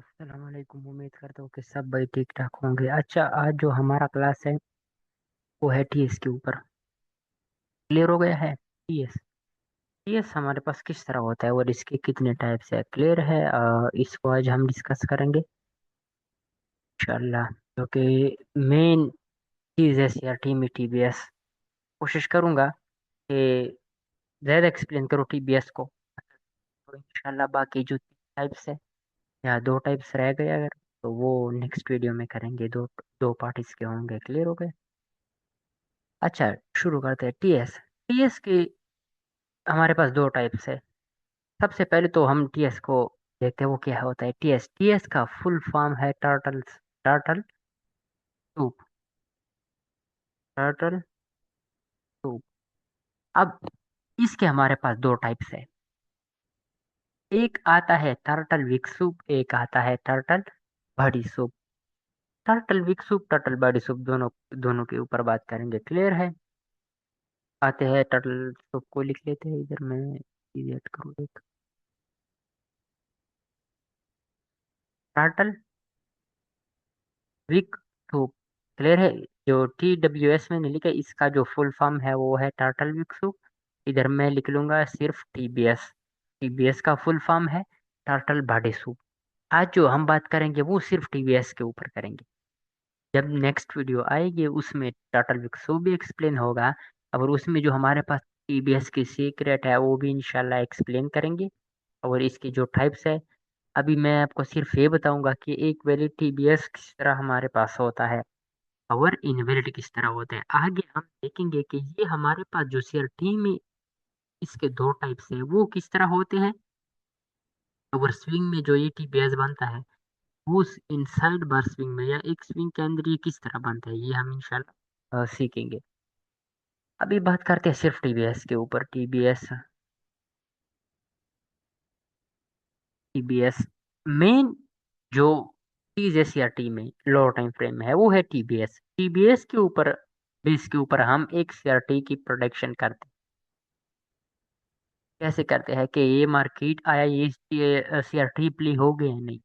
अस्सलाम वालेकुम। उम्मीद करता हूँ कि सब भाई ठीक ठाक होंगे। अच्छा, आज जो हमारा क्लास है वो है टीएस के ऊपर। क्लियर हो गया है? टीएस। टीएस हमारे पास किस तरह होता है और इसके कितने टाइप्स है, क्लियर है? इसको आज हम डिस्कस करेंगे इंशाल्लाह। क्योंकि मेन चीज़ है सीआरटी में टीबीएस। कोशिश करूंगा कि ज़्यादा एक्सप्लेन करो टीबीएस को, तो इंशाल्लाह बाकी जो टाइप्स है या दो टाइप्स रह गए अगर, तो वो नेक्स्ट वीडियो में करेंगे। दो दो पार्ट इसके होंगे। क्लियर हो गए? अच्छा, शुरू करते हैं। टीएस। टीएस की हमारे पास दो टाइप्स है। सबसे पहले तो हम टीएस को देखते हैं वो क्या होता है। टीएस टीएस का फुल फॉर्म है टर्टल सूप। Turtle soup. अब इसके हमारे पास दो टाइप्स है। एक आता है टर्टल विक सूप, एक आता है टर्टल बॉडी सूप। टर्टल विक सूप, टर्टल बॉडी सूप, दोनों दोनों के ऊपर बात करेंगे। क्लियर है? आते हैं टर्टल सूप को लिख लेते हैं इधर। मैं एड करूँ एक टर्टल विक सूप। क्लियर है? जो TWS मैंने लिखा है, इसका जो फुल फॉर्म है वो है टर्टल विक सूप। इधर मैं लिख लूंगा सिर्फ टीबीएस। टीबीएस का फुल फॉर्म है टर्टल बॉडी सूप। आज जो हम बात करेंगे वो सिर्फ टीबीएस के ऊपर करेंगे। जब नेक्स्ट वीडियो आएगी उसमें टर्टल विक सूप भी एक्सप्लेन होगा, और उसमें जो हमारे पास टीबीएस की सीक्रेट है वो भी इंशाल्लाह एक्सप्लेन करेंगे। और इसकी जो टाइप्स है, अभी मैं आपको सिर्फ ये बताऊंगा कि एक वैलिड टीबीएस किस तरह हमारे पास होता है और इनवेलिड किस तरह होते हैं। आगे हम देखेंगे कि ये हमारे पास जो सीआरटी में इसके दो टाइप्स है वो किस तरह होते हैं। और स्विंग में जो ये टीबीएस बनता है वो इनसाइड बार स्विंग में या एक स्विंग के अंदर ये किस तरह बनता है, ये हम इंशाल्लाह सीखेंगे। अभी बात करते हैं सिर्फ टीबीएस के ऊपर। टीबीएस मेन जो चीज है सीआरटी में लो टाइम फ्रेम में है वो है टीबीएस। टीबीएस के ऊपर, बेस के ऊपर हम एक सीआरटी की प्रोडक्शन करते हैं। कैसे करते हैं कि ये मार्केट आया, ये सीआरटी प्ले हो गया या नहीं,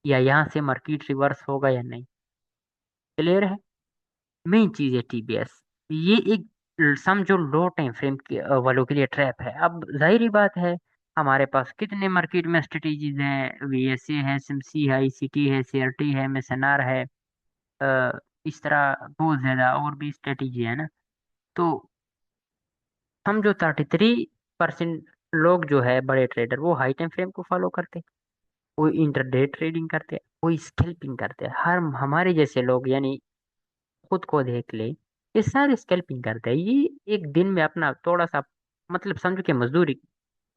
या यहाँ से मार्केट रिवर्स होगा या नहीं। क्लियर है? मेन चीज है टीबीएस। ये एक समझो लो टाइम फ्रेम के वालों के लिए ट्रैप है। अब जाहिर बात है, हमारे पास कितने मार्केट में स्ट्रेटेजीज हैं। वीएसए है, एसएमसी है, आईसीटी है, सीआरटी है, मेसनर है। इस तरह बहुत ज्यादा और भी स्ट्रेटेजी है ना। तो हम जो 33% लोग जो है बड़े ट्रेडर, वो हाई टाइम फ्रेम को फॉलो करते हैं, कोई इंटरडे ट्रेडिंग करते हैं, कोई स्कैल्पिंग करते हैं। हर हमारे जैसे लोग यानी खुद को देख ले, ये सारे स्कैल्पिंग करते हैं। ये एक दिन में अपना थोड़ा सा, मतलब समझो कि मजदूरी,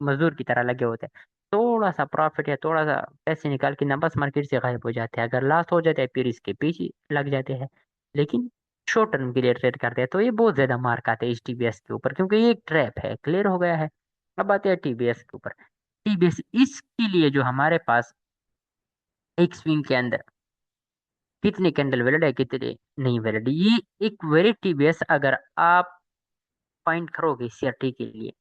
मजदूर की तरह लगे होते हैं। थोड़ा सा प्रॉफिट या थोड़ा सा पैसे निकाल के ना बस मार्केट से गायब हो जाते हैं। अगर लॉस हो जाता है फिर इसके पीछे लग जाते हैं। लेकिन शॉर्ट टर्म के लिए ट्रेड करते हैं तो ये बहुत ज्यादा मार खाते हैं इस टीबीएस के ऊपर, क्योंकि ये एक ट्रैप है। क्लियर हो गया है? अब आते हैं टीबीएस के ऊपर। टीबीएस इसके लिए जो हमारे पास एक स्विंग के अंदर कितने कैंडल वैलिड है, कितने नहीं वैलिड, ये एक वैलिड टीबीएस अगर आप फाइंड करोगे सीआरटी के लिए,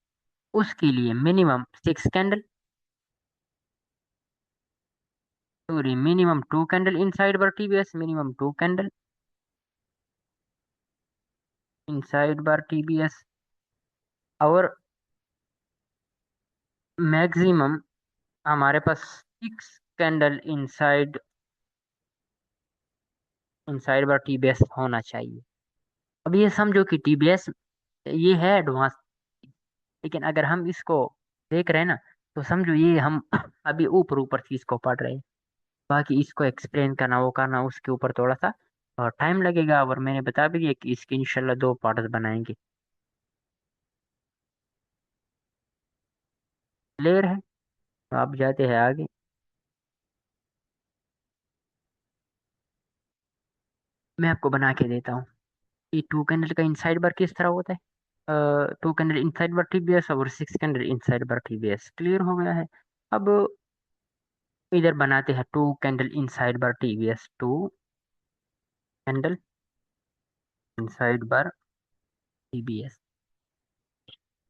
उसके लिए minimum 6 candle, sorry minimum 2 candle inside bar TBS, minimum 2 candle inside bar TBS, और मैक्सिमम हमारे पास 6 candle inside inside bar TBS होना चाहिए। अब ये समझो कि टीबीएस ये है एडवांस, लेकिन अगर हम इसको देख रहे हैं ना, तो समझो ये हम अभी ऊपर ऊपर चीज को पढ़ रहे हैं। बाकी इसको एक्सप्लेन करना वो करना उसके ऊपर थोड़ा सा टाइम लगेगा। और मैंने बता भी दिया कि इसके इंशाल्लाह दो पार्ट्स बनाएंगे। क्लियर है? तो आप जाते हैं आगे। मैं आपको बना के देता हूँ कि 2 कैंडल का इनसाइड बार किस तरह होता है। 2 कैंडल इनसाइड बार टीबीएस और 6 candle inside bar TBS. Clear हो गया है? अब इधर बनाते हैं 2 candle inside bar TBS. 2 candle inside bar TBS.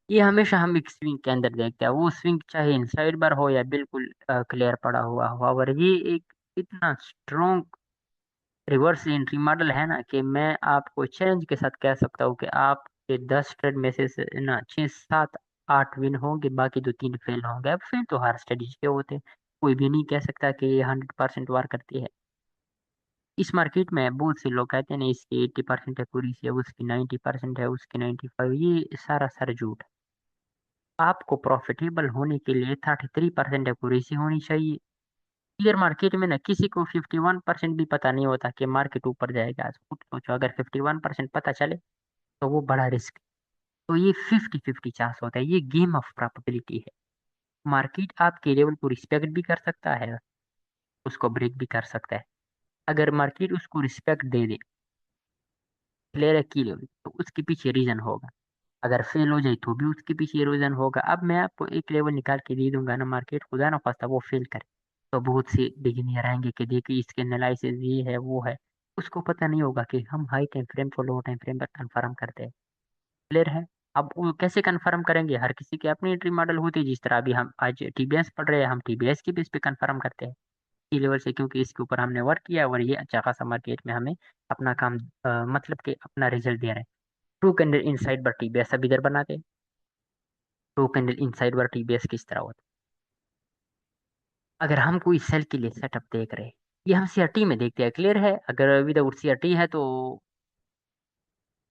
ये हमेशा हम एक स्विंग के अंदर देखते हैं, वो स्विंग चाहे इनसाइड बार हो या बिल्कुल क्लियर पड़ा हुआ हो। और ये एक इतना स्ट्रॉन्ग रिवर्स एंट्री मॉडल है ना कि मैं आपको चैलेंज के साथ कह सकता हूँ कि आपके 10 ट्रेड में से ना 6 7 8 विन होंगे, बाकी 2 3 फेल होंगे। अब फेल तो हर स्ट्रेटेजी के होते हैं, कोई भी नहीं कह सकता कि ये 100% वार करती है। इस मार्केट में बहुत से लोग कहते हैं ना इसकी 80% एक्यूरेसी है, उसकी 90% है, उसकी 95, ये सारा सारा झूठ है। आपको प्रॉफिटेबल होने के लिए 33% एक्यूरेसी होनी चाहिए। शेयर मार्केट में ना किसी को 51% भी पता नहीं होता कि मार्केट ऊपर जाएगा। आज खुद सोचो, अगर 51% पता चले तो वो बड़ा रिस्क। तो ये 50-50 चांस होता है, ये गेम ऑफ प्रोबेबिलिटी है। मार्केट आपके लेवल को रिस्पेक्ट भी कर सकता है, उसको ब्रेक भी कर सकता है। अगर मार्केट उसको रिस्पेक्ट दे दे, क्लियर है, की लेवल, तो उसके पीछे रीजन होगा। अगर फेल हो जाए तो भी उसके पीछे रीजन होगा। अब मैं आपको एक लेवल निकाल के दे दूंगा ना, मार्केट खुदा ना खास्ता वो फेल करे, तो बहुत से बिगिनियर आएंगे कि देखिए इसके एनालिसिस ये है वो है। उसको पता नहीं होगा कि हम हाई टाइम फ्रेम को लो टाइम फ्रेम पर कंफर्म करते हैं। क्लियर है। अब वो कैसे कंफर्म करेंगे, हर किसी की अपनी एंट्री मॉडल होती है। जिस तरह अभी हम आज टीबीएस पढ़ रहे हैं, हम टीबीएस की बेस पे कंफर्म करते हैं ई लेवल से, क्योंकि इसके ऊपर हमने वर्क किया है और ये अच्छा खासा मार्केट में हमें अपना काम मतलब कि अपना रिजल्ट दे रहे हैं। ट्रू कैंडल इनसाइड पर टीबीएस अब इधर बनाते हैं। ट्रू कैंडल इनसाइड पर टीबीएस किस तरह होता है, अगर हम कोई सेल के लिए सेटअप देख रहे हैं, ये हम सीआरटी में देखते हैं। क्लियर है, अगर विदाउट सीआरटी है तो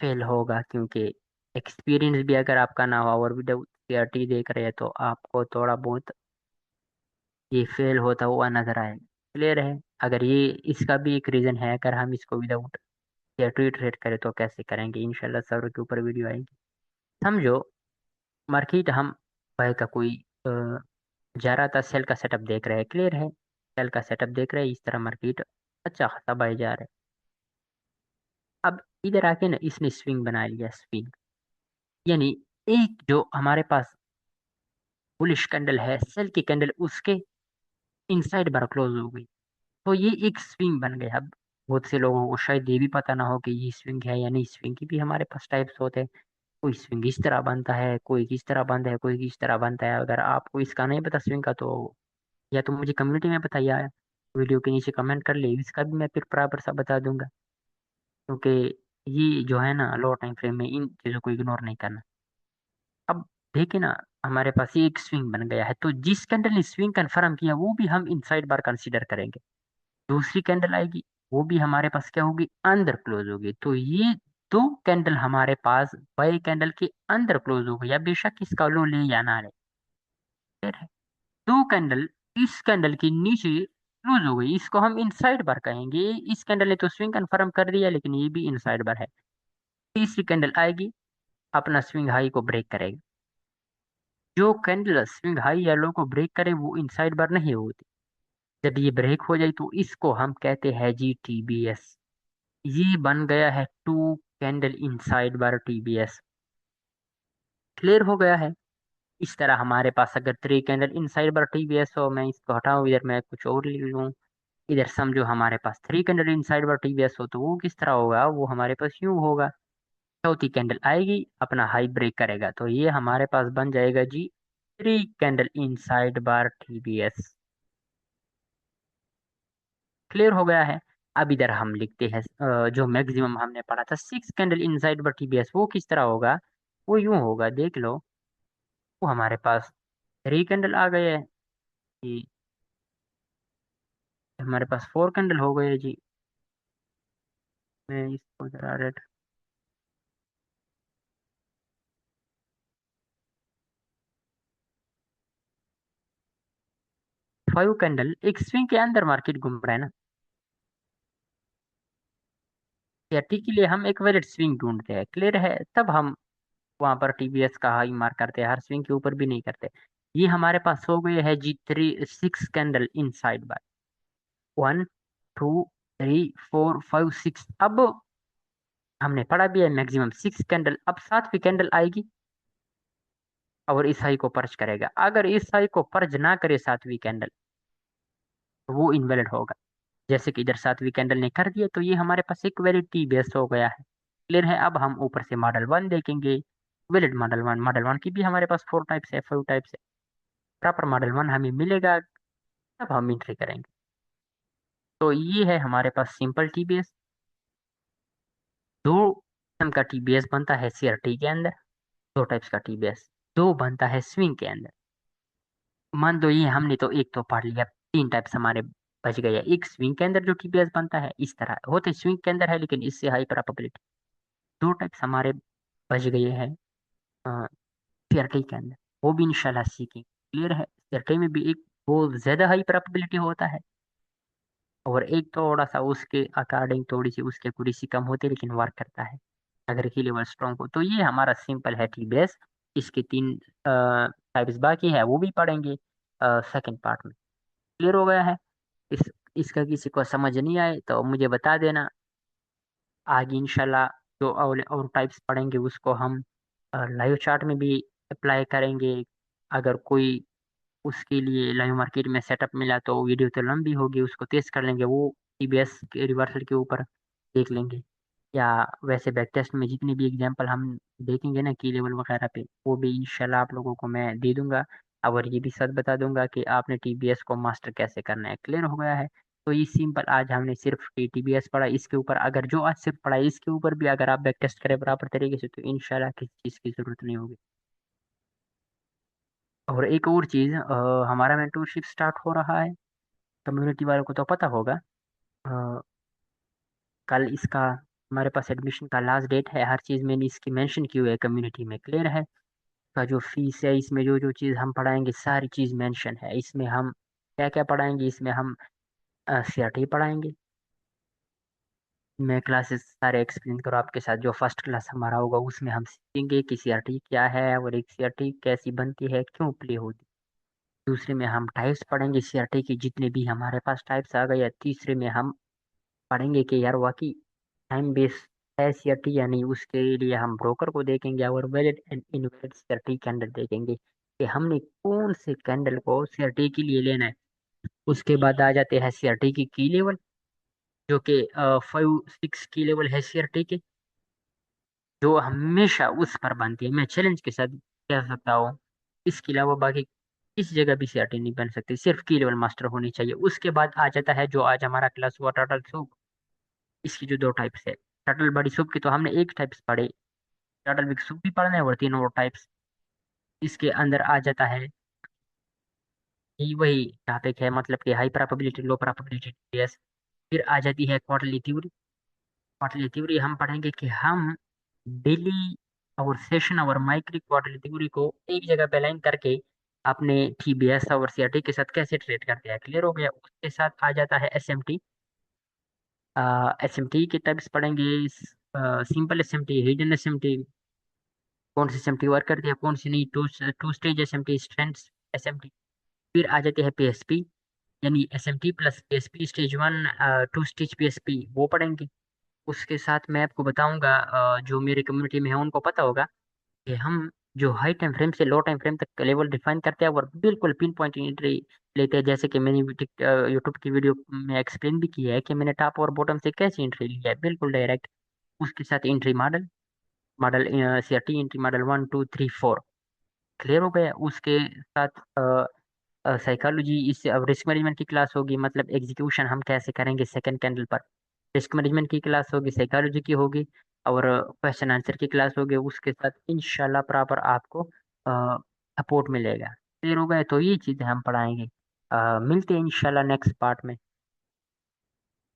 फेल होगा, क्योंकि एक्सपीरियंस भी अगर आपका ना हो और विदाउट सीआरटी देख रहे हैं तो आपको थोड़ा बहुत ये फेल होता हुआ नजर आएगा। क्लियर है। अगर ये इसका भी एक रीजन है, अगर हम इसको विदाउट सीआरटी ट्रेड करें तो कैसे करेंगे, इंशाल्लाह सर्वर के ऊपर वीडियो आएगी। समझो, मार्केट हम बाय का कोई जा रहा था, सेल का सेटअप देख रहे हैं। क्लियर है, सेल का सेटअप देख रहे हैं, इस तरह मार्केट अच्छा खासा बाय जा रहा है। अब इधर आके ना इसने स्विंग बना लिया, स्विंग यानी एक जो हमारे पास बुलिश कैंडल है, सेल की कैंडल, उसके इनसाइड बार क्लोज हो गई, तो ये एक स्विंग बन गया। अब बहुत से लोगों को शायद ये भी पता ना हो कि ये स्विंग है या नहीं। स्विंग की भी हमारे पास टाइप्स होते हैं, कोई स्विंग इस तरह बनता है, कोई किस तरह बनता है, कोई किस तरह बनता है। अगर आपको इसका नहीं पता स्विंग का, तो या तो मुझे कम्युनिटी में बताइए, वीडियो के नीचे कमेंट कर ले, इसका भी मैं फिर बराबर सा बता दूंगा। क्योंकि ये जो है ना, लो टाइम फ्रेम में इन चीज़ों को इग्नोर नहीं करना। अब देखिए ना, हमारे पास ये एक स्विंग बन गया है, तो जिस कैंडल ने स्विंग कंफर्म किया वो भी हम इनसाइड बार कंसीडर करेंगे। दूसरी कैंडल आएगी, वो भी हमारे पास क्या होगी, अंदर क्लोज होगी। तो ये दो कैंडल हमारे पास बाई कैंडल के अंदर क्लोज हो गई। अब बेशक इसका लो ले या ना ले, ठीक है। दो कैंडल इस कैंडल के नीचे क्लोज हो गई, इसको हम इनसाइड बार कहेंगे। इस कैंडल ने तो स्विंग कंफर्म कर दिया, लेकिन ये भी इनसाइड बार है। तीसरी कैंडल आएगी, अपना स्विंग हाई को ब्रेक करेगी। जो कैंडल स्विंग हाई या लो को ब्रेक करे वो इनसाइड बार नहीं होती। जब ये ब्रेक हो जाए तो इसको हम कहते हैं जी टीबीएस। ये बन गया है two candle inside bar TBS. Clear हो गया है। इस तरह हमारे पास अगर 3 कैंडल इनसाइड बार टीबीएस हो, मैं इसको हटाऊं, इधर मैं कुछ और लिख लूं। इधर समझो हमारे पास 3 कैंडल इनसाइड बार टीबीएस हो, तो वो किस तरह होगा, वो हमारे पास यूं होगा। चौथी कैंडल आएगी, अपना हाई ब्रेक करेगा, तो ये हमारे पास बन जाएगा जी 3 candle inside bar TBS. Clear हो गया है। अब इधर हम लिखते हैं जो मैक्सिमम हमने पढ़ा था 6 कैंडल इनसाइड बार टीबीएस, वो किस तरह होगा, वो यूं होगा, देख लो। वो हमारे पास 3 कैंडल आ गए हैं जी, हमारे पास 4 कैंडल हो गए जी। मैं इसको जरा रेड, 5 कैंडल एक स्विंग के अंदर मार्केट घूम रहा है ना। या टी के लिए हम एक वैलिड स्विंग ढूंढते हैं। क्लियर है, तब हम वहां पर टीबीएस का हाई मार्क करते हैं, हर स्विंग के ऊपर भी नहीं करते। ये हमारे पास हो गए है जी 6 कैंडल इन साइड बाय, 1 2 3 4 5 6। अब हमने पढ़ा भी है मैक्सिमम 6 कैंडल, अब सातवीं कैंडल आएगी और इस हाई को पर्च करेगा। अगर इस हाई को पर्च ना करे सातवीं कैंडल, तो वो इनवैलिड होगा। जैसे कि इधर सातवीं कैंडल ने कर दिया, तो ये हमारे पास एक वैलिड टी बेस हो गया है। क्लियर है। अब हम ऊपर से मॉडल वन देखेंगे। Valid model one, model one की भी हमारे पास 4 टाइप्स है, 5 टाइप्स है। प्रॉपर मॉडल वन हमें मिलेगा, तब हम एंट्री करेंगे। तो ये है हमारे पास सिंपल टीबीएस। दो किस्म का टीबीएस बनता है सीआरटी के अंदर, दो टाइप्स का टीबीएस। दो बनता है स्विंग के अंदर। मान दो ये हमने तो एक तो पढ़ लिया, तीन टाइप्स हमारे बच गए। एक स्विंग के अंदर जो टीबीएस बनता है इस तरह होते स्विंग के अंदर है, लेकिन इससे हाई प्रोबेबिलिटी। दो टाइप्स हमारे बच गए हैं सीआरटी के अंदर, वो भी इंशाल्लाह सीखेंगे। क्लियर है? सीआरटी में भी एक बहुत ज्यादा हाई प्रोबेबिलिटी होता है, और एक थोड़ा सा उसके अकॉर्डिंग थोड़ी सी उसके एक्यूरेसी कम होती है, लेकिन वर्क करता है अगर की लेवल स्ट्रांग हो। तो ये हमारा सिंपल है टीबीएस। इसके तीन टाइप्स बाकी है, वो भी पढ़ेंगे सेकंड पार्ट में। क्लियर हो गया है? इस इसका किसी को समझ नहीं आए तो मुझे बता देना। आगे इंशाल्लाह जो और टाइप्स पढ़ेंगे उसको हम लाइव चार्ट में भी अप्लाई करेंगे। अगर कोई उसके लिए लाइव मार्केट में सेटअप मिला तो वीडियो तो लंबी होगी, उसको टेस्ट कर लेंगे, वो टीबीएस के रिवर्सल के ऊपर देख लेंगे। या वैसे बैक टेस्ट में जितने भी एग्जांपल हम देखेंगे ना की लेवल वगैरह पे, वो भी इंशाल्लाह आप लोगों को मैं दे दूंगा। और ये भी सच बता दूंगा कि आपने टीबीएस को मास्टर कैसे करना है। क्लियर हो गया है? तो ये सिंपल आज हमने सिर्फ टीबीएस पढ़ा। इसके ऊपर अगर जो आज सिर्फ पढ़ा इसके ऊपर भी अगर आप बैक टेस्ट करें बराबर तरीके से तो इंशाल्लाह किसी चीज़ की जरूरत नहीं होगी। और एक और चीज़, हमारा मेंटोरशिप स्टार्ट हो रहा है, कम्युनिटी वालों को तो पता होगा। अ, कल इसका हमारे पास एडमिशन का लास्ट डेट है। हर चीज़ मैंने इसकी मेंशन की हुई है कम्युनिटी में। क्लियर है? का जो फीस है, इसमें जो जो चीज़ हम पढ़ाएंगे सारी चीज़ मेंशन है इसमें। हम क्या क्या पढ़ाएंगे इसमें? हम सीआरटी पढ़ाएंगे। मैं क्लासेस सारे एक्सप्लेन करूँ आपके साथ। जो फर्स्ट क्लास हमारा होगा उसमें हम सीखेंगे कि सीआरटी क्या है और एक सीआरटी कैसी बनती है, क्यों प्ले होती है। दूसरे में हम टाइप्स पढ़ेंगे सीआरटी की, जितने भी हमारे पास टाइप्स आ गए। या तीसरे में हम पढ़ेंगे कि यार वाकई टाइम बेस है सीआरटी या नहीं। उसके लिए हम ब्रोकर को देखेंगे और valid and invalid CRT candle देखेंगे कि हमने कौन से कैंडल को सीआरटी के लिए लेना है। उसके बाद आ जाते हैं सीआरटी की लेवल, जो कि 5 6 की लेवल है सीआरटी के, जो हमेशा उस पर बनती है। मैं चैलेंज के साथ कह सकता हूँ, इसके अलावा बाकी किस जगह भी सीआरटी नहीं बन सकती, सिर्फ की लेवल मास्टर होनी चाहिए। उसके बाद आ जाता है जो आज हमारा क्लास हुआ टर्टल सूप। इसकी जो दो टाइप्स है, टर्टल बड़ी सूप की तो हमने एक टाइप्स पढ़े, टर्टल बिग सूप भी पढ़ना है और तीनों और टाइप्स। इसके अंदर आ जाता है कि वही टॉपिक है, मतलब कि हाई प्रोबेबिलिटी लो प्रोबेबिलिटी केस। फिर आ जाती है क्वार्टरली थ्योरी। क्वार्टरली थ्योरी हम पढ़ेंगे कि हम डेली और सेशन और माइक्रो क्वार्टरली थ्योरी को एक जगह पे लाइन करके अपने टीबीएस और सीआरटी के साथ कैसे ट्रेड करते हैं। क्लियर हो गया? उसके साथ आ जाता है एसएमटी। एसएमटी के टाइप्स पढ़ेंगे, सिंपल एसएमटी, हिडन एसएमटी, कौन सी एसएमटी वर्क करती है कौन सी नहीं, two two stage SMT, strength SMT. फिर आ जाते हैं पीएसपी, यानी SMT plus PSP stage 1, two stage PSP वो पढ़ेंगे। उसके साथ मैं आपको बताऊंगा, जो मेरे कम्युनिटी में है उनको पता होगा कि हम जो हाई टाइम फ्रेम से लो टाइम फ्रेम तक का लेवल डिफाइन करते हैं और बिल्कुल पिन पॉइंट एंट्री लेते हैं। जैसे कि मैंने यूट्यूब की वीडियो में एक्सप्लेन भी किया है कि मैंने टॉप और बॉटम से कैसे एंट्री लिया है, बिल्कुल डायरेक्ट। उसके साथ entry model, model CRT entry model 1 2 3 4। Clear हो गया? उसके साथ साइकोलॉजी, इससे अब रिस्क मैनेजमेंट की क्लास होगी, मतलब एग्जीक्यूशन हम कैसे करेंगे सेकंड कैंडल पर। रिस्क मैनेजमेंट की क्लास होगी, साइकोलॉजी की होगी, और क्वेश्चन आंसर की क्लास होगी। उसके साथ इंशाल्लाह प्रॉपर आपको सपोर्ट मिलेगा। क्लियर हो गया? तो ये चीज़ें हम पढ़ाएंगे। मिलते हैं इंशाल्लाह नेक्स्ट पार्ट में।